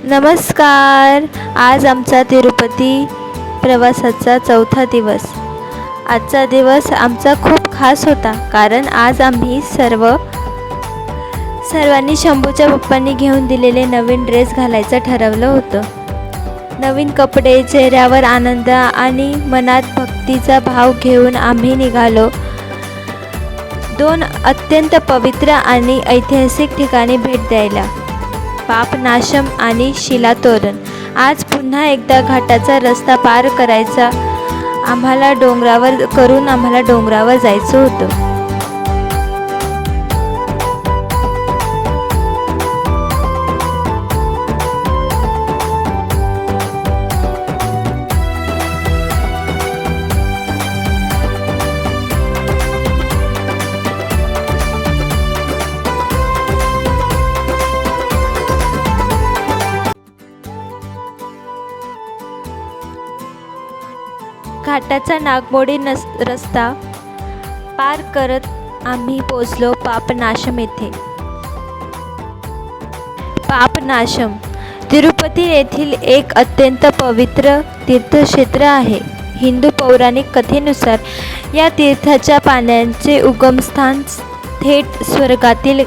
नमस्कार. आज आमचा तिरुपती प्रवासाचा चौथा दिवस. आजचा दिवस आमचा खूप खास होता, कारण आज आम्ही सर्वांनी शंभूच्या पप्पांनी घेऊन दिलेले नवीन ड्रेस घालायचं ठरवलं होतं. नवीन कपडे, चेहऱ्यावर आनंद आणि मनात भक्तीचा भाव घेऊन आम्ही निघालो. 2 अत्यंत पवित्र आणि ऐतिहासिक ठिकाणी भेट द्यायला, पापनाशम आणि शिलातोरण. आज पुन्हा एकदा घाटाचा रस्ता पार करायचा आम्हाला डोंगरावर जायचं होतं. घाटाचा नागमोडी रस्ता पार करत आम्ही पोचलो पापनाशम येथे. पापनाशम तिरुपती येथील एक अत्यंत पवित्र तीर्थक्षेत्र आहे. हिंदू पौराणिक कथेनुसार या तीर्थाच्या पाण्याचे उगमस्थान थेट स्वर्गातील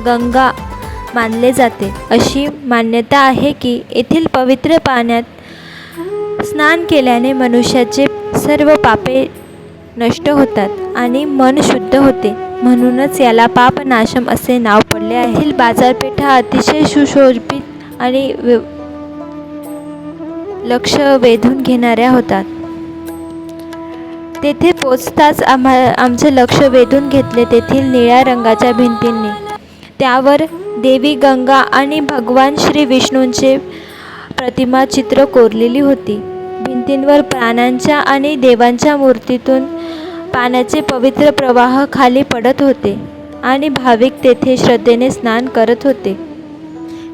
गंगा मानले जाते. अशी मान्यता आहे की येथील पवित्र पाण्यात स्नान केल्याने मनुष्याचे सर्व पापे नष्ट होतात आणि मन शुद्ध होते. म्हणूनच याला पापनाशम असे नाव पडले आहे. येथील बाजारपेठा अतिशय सुशोभित आणि लक्ष वेधून घेणाऱ्या होतात. तेथे पोचताच आमचे लक्ष वेधून घेतले तेथील निळ्या रंगाच्या भिंतींनी. त्यावर देवी गंगा आणि भगवान श्री विष्णूंचे प्रतिमा चित्र कोरलेली होती. भिंतींवर प्राण्यांच्या आणि देवांच्या मूर्तीतून पाण्याचे पवित्र प्रवाह खाली पडत होते आणि भाविक तेथे श्रद्धेने स्नान करत होते.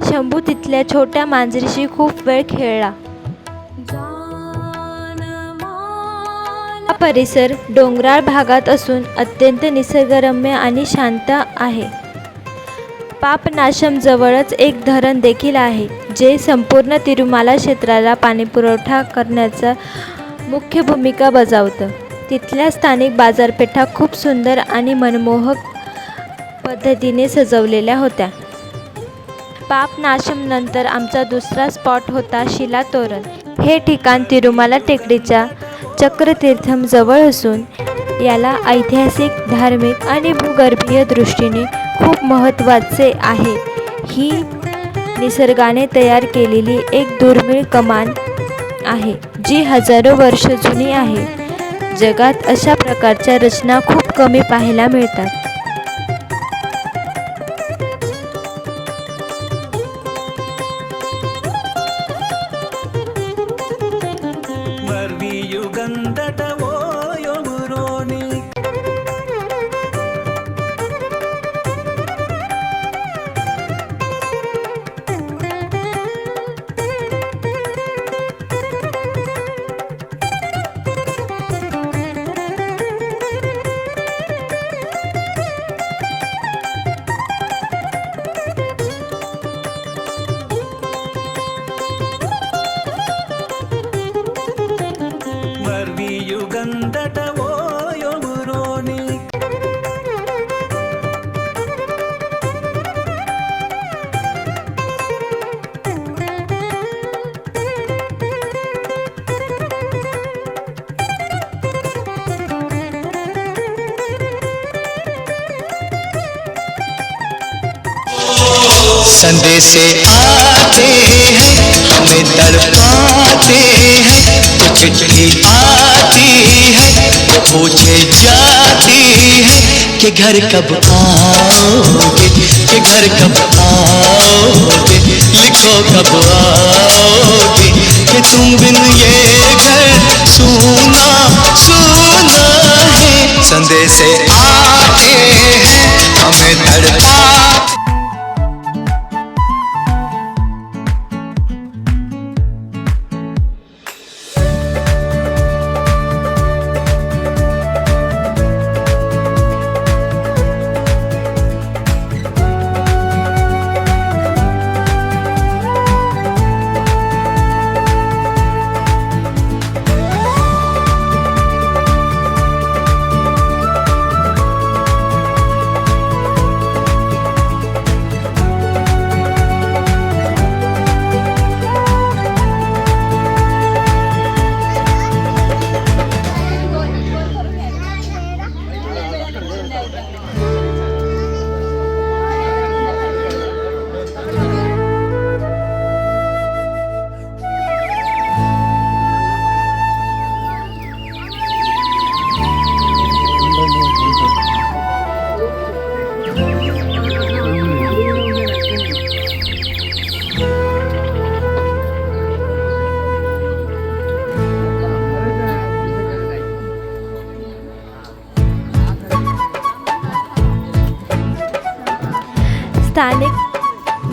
शंभू तिथल्या छोट्या मांजरीशी खूप वेळ खेळला. हा परिसर डोंगराळ भागात असून अत्यंत निसर्गरम्य आणि शांत आहे. पापनाशम जवळच एक धरण देखील आहे, जे संपूर्ण तिरुमाला क्षेत्राला पाणीपुरवठा करण्याचा मुख्य भूमिका बजावतं. तिथल्या स्थानिक बाजारपेठा खूप सुंदर आणि मनमोहक पद्धतीने सजवलेल्या होत्या. पापनाशम नंतर आमचा दुसरा स्पॉट होता शिलातोरण. हे ठिकाण तिरुमाला टेकडीच्या चक्रतीर्थम जवळ असून याला ऐतिहासिक, धार्मिक आणि भूगर्भीय दृष्टीने खूप महत्त्वाचे आहे. ही निसर्गाने तयार केलेली एक दुर्मिळ कमान आहे, जी हजारो वर्ष जुनी आहे. जगात अशा प्रकारच्या रचना खूप कमी पाहायला मिळतात. संदेशे आते हैं, हमें तड़पाते हैं. तो चिट्ठी आती है, पूछे जाती है कि घर कब आओगे, कि घर कब आओगे. लिखो कब आओगे, कि तुम बिन ये घर सूना सूना है. संदेशे आते हैं, हमें तड़पा.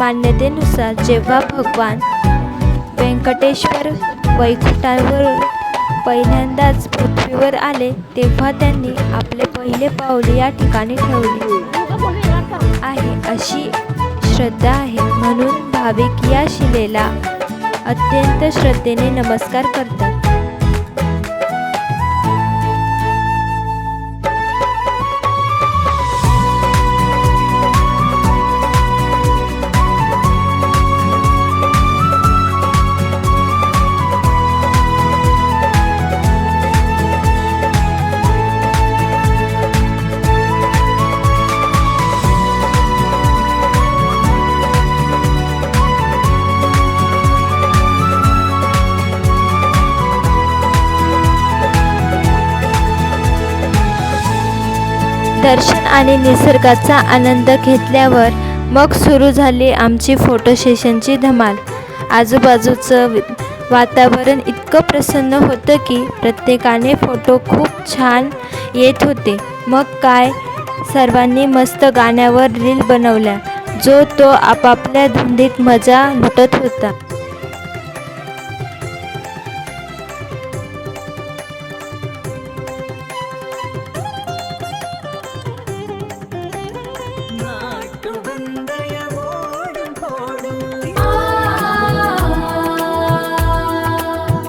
मान्यतेनुसार जेव्हा भगवान व्यंकटेश्वर वैकुंठावर पहिल्यांदाच पृथ्वीवर आले तेव्हा त्यांनी आपले पहिले पाऊल या ठिकाणी ठेवले आहे अशी श्रद्धा आहे. म्हणून भाविक या शिलेला अत्यंत श्रद्धेने नमस्कार करतात. दर्शन आणि निसर्गाचा आनंद घेतल्यावर मग सुरू झाली आमची फोटो सेशनची धमाल. आजूबाजूचं वातावरण इतकं प्रसन्न होतं की प्रत्येकाने फोटो खूप छान येत होते. मग काय, सर्वांनी मस्त गाण्यावर रील बनवल्या. जो तो आपापल्या धुंदीत मजा लुटत होता.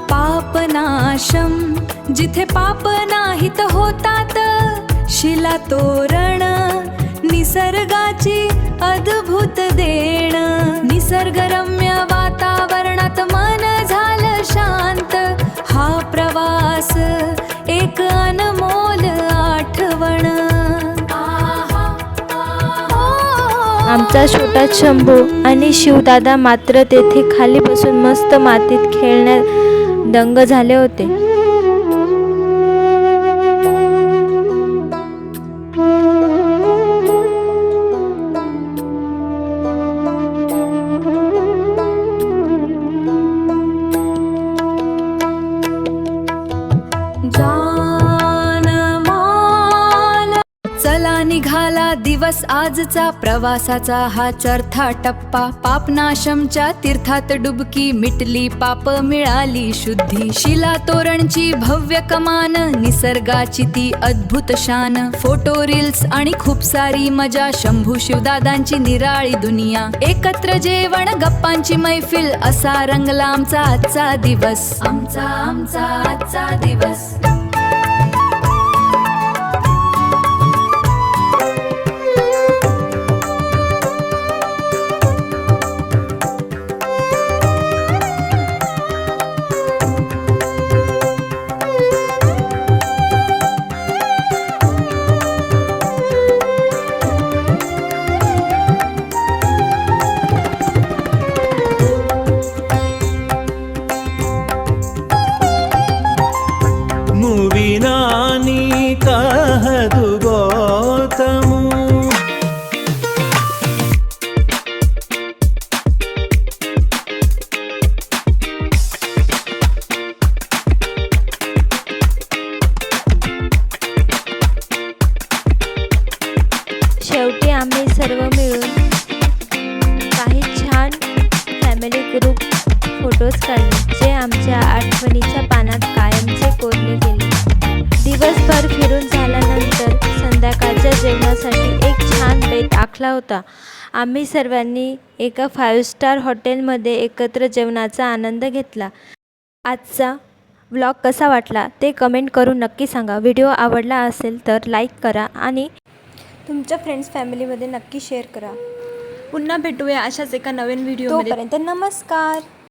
पापनाशम जिथे पाप नाहीत होतात, शिला तोरण निसर्गाची अद्भुत देण. निसर्गरम्य वातावरणात मन झालं शांत. हा प्रवास एक अनमोल आठवण. आमचा छोटा शंभू आणि शिवदादा मात्र तेथे खाली बसून मस्त मातीत खेळण्यात दंग झाले होते. चला निघाला दिवस आजचा, प्रवासाचा हा चौथा टप्पा. पापनाशमच्या तीर्थात डुबकी, मिटली पाप मिळाली शुद्धी. शिला तोरणची भव्य कमान, निसर्गाची ती अद्भुत शान. फोटो रील्स आणि खूप सारी मजा, शंभू शिवदादांची निराळी दुनिया. एकत्र जेवण गप्पांची मैफिल, असा रंगला आमचा आजचा दिवस. आमचा आजचा दिवस. मुविनानी कहदु गौतमु, शेवटी आम्ही सर्व मिळून काही छान फॅमिली ग्रुप फोटोज काढले जे आमच्या आठवणीच्या पानात कायमचे कोरले गेले. दिवसभर फिरून झाल्यानंतर संध्याकाळच्या जेवणासाठी एक छान बेत आखला होता. आम्ही सर्वांनी एका 5 स्टार हॉटेलमध्ये एकत्र जेवणाचा आनंद घेतला. आजचा व्लॉग कसा वाटला ते कमेंट करून नक्की सांगा. व्हिडिओ आवडला असेल तर लाईक करा आणि तुमच्या फ्रेंड्स फॅमिलीमध्ये नक्की शेअर करा. पुन्हा भेटूया अशाच एका नवीन व्हिडिओमध्ये. तोपर्यंत नमस्कार.